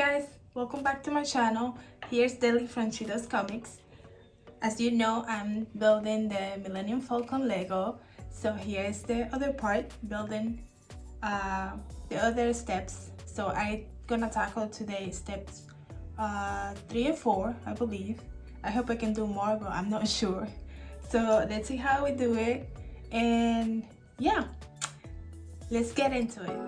guys, welcome back to my channel. Here's Daily Franchida's Comics. As you know, I'm building the Millennium Falcon Lego. So here's the other part, building the other steps. So I'm gonna tackle today steps 3 and 4, I believe. I hope I can do more, but I'm not sure. So let's see how we do it. And yeah, let's get into it.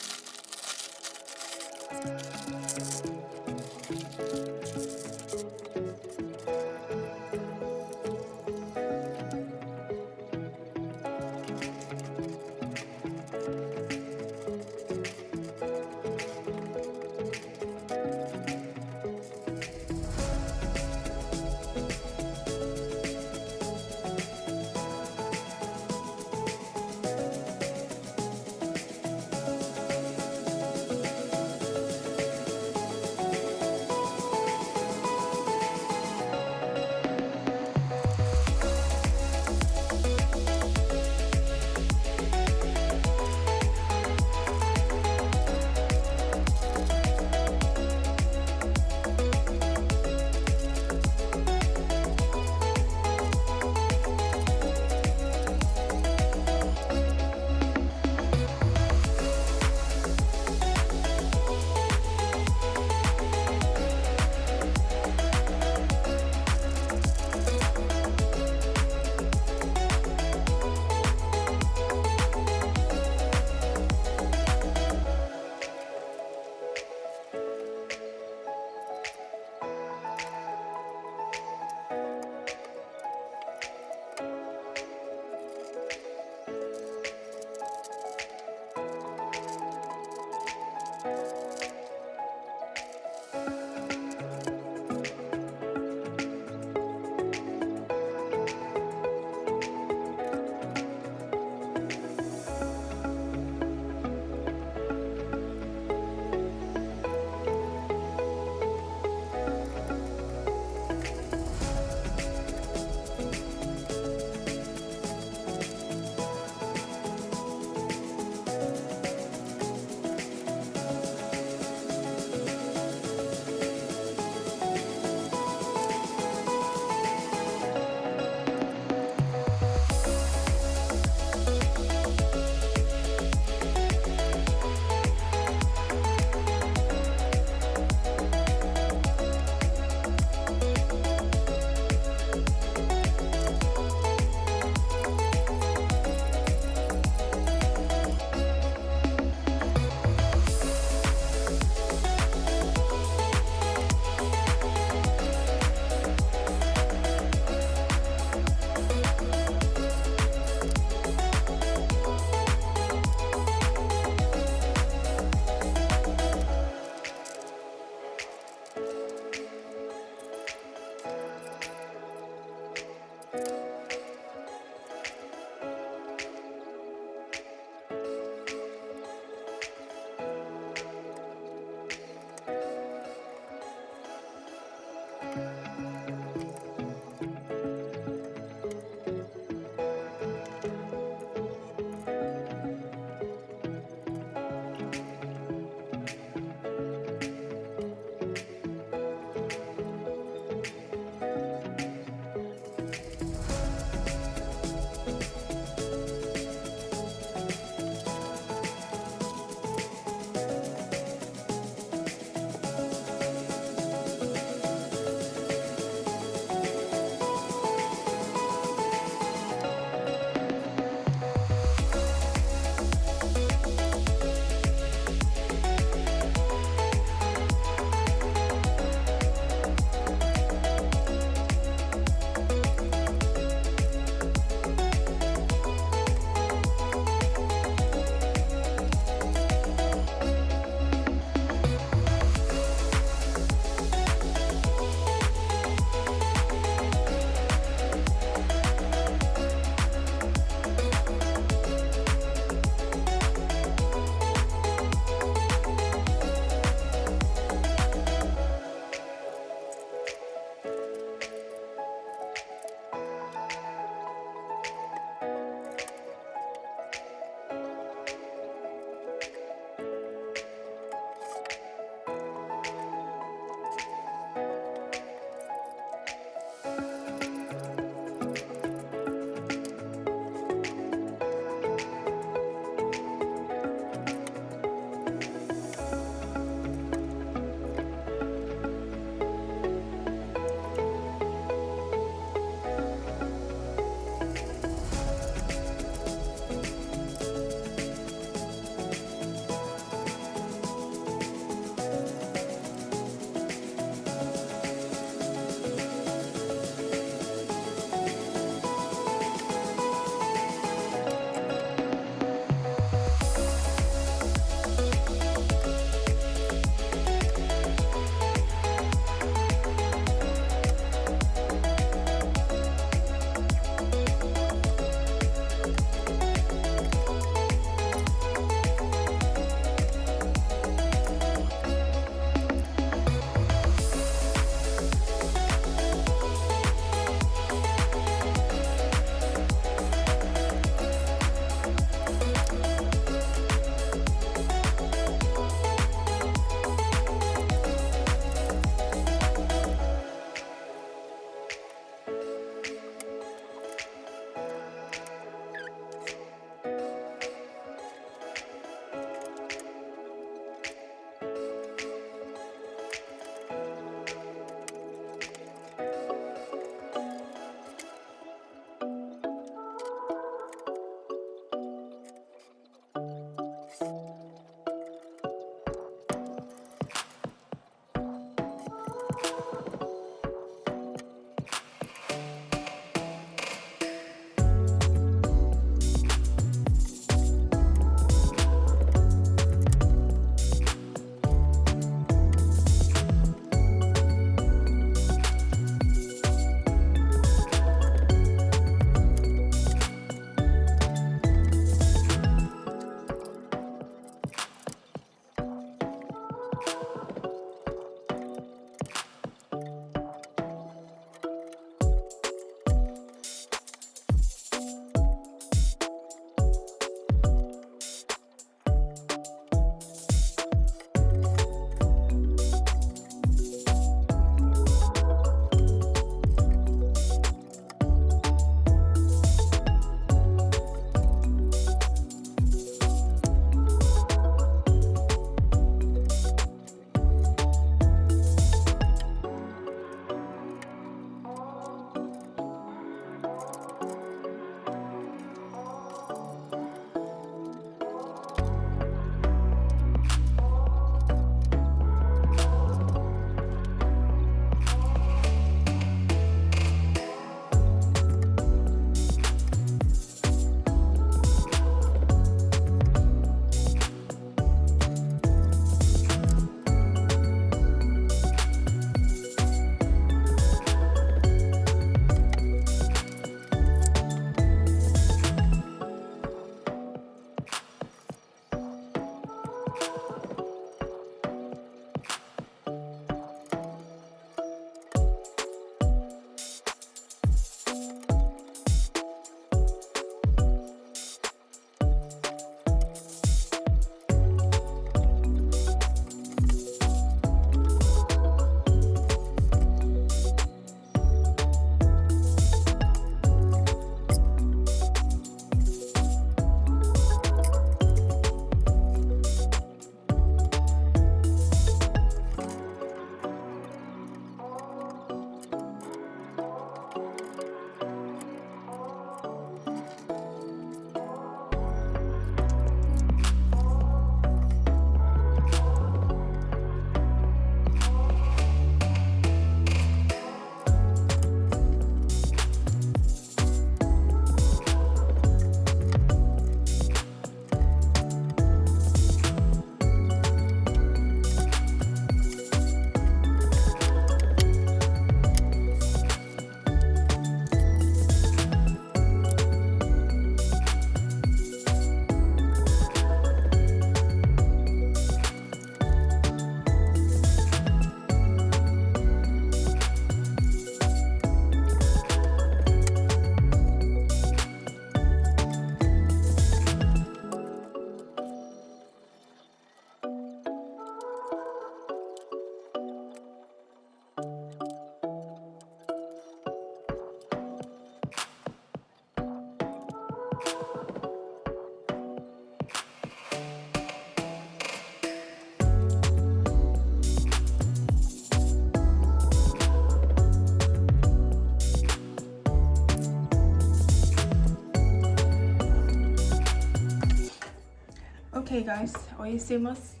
Okay guys, hoy hicimos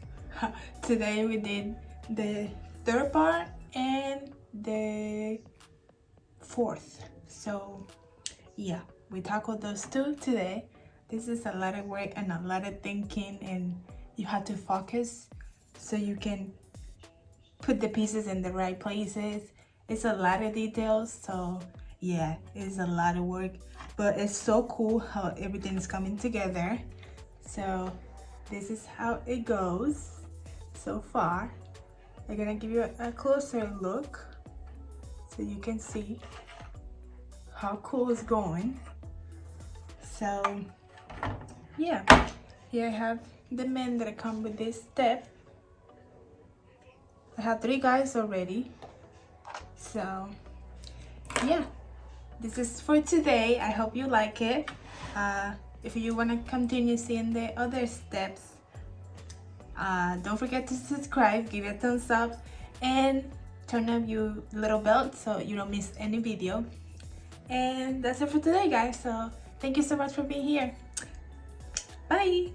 today we did the third part and the fourth. So yeah, we tackled those two today. This is a lot of work and a lot of thinking, and you have to focus so you can put the pieces in the right places. It's a lot of details, so yeah, it's a lot of work, but it's so cool how everything's coming together. So this is how it goes so far. I'm gonna give you a closer look so you can see how cool it's going. So yeah, here I have the men that come with this step. I have 3 guys already. So yeah, this is for today. I hope you like it. If you want to continue seeing the other steps, don't forget to subscribe, give it a thumbs up, and turn on your little bell so you don't miss any video. And that's it for today, guys. So thank you so much for being here. Bye.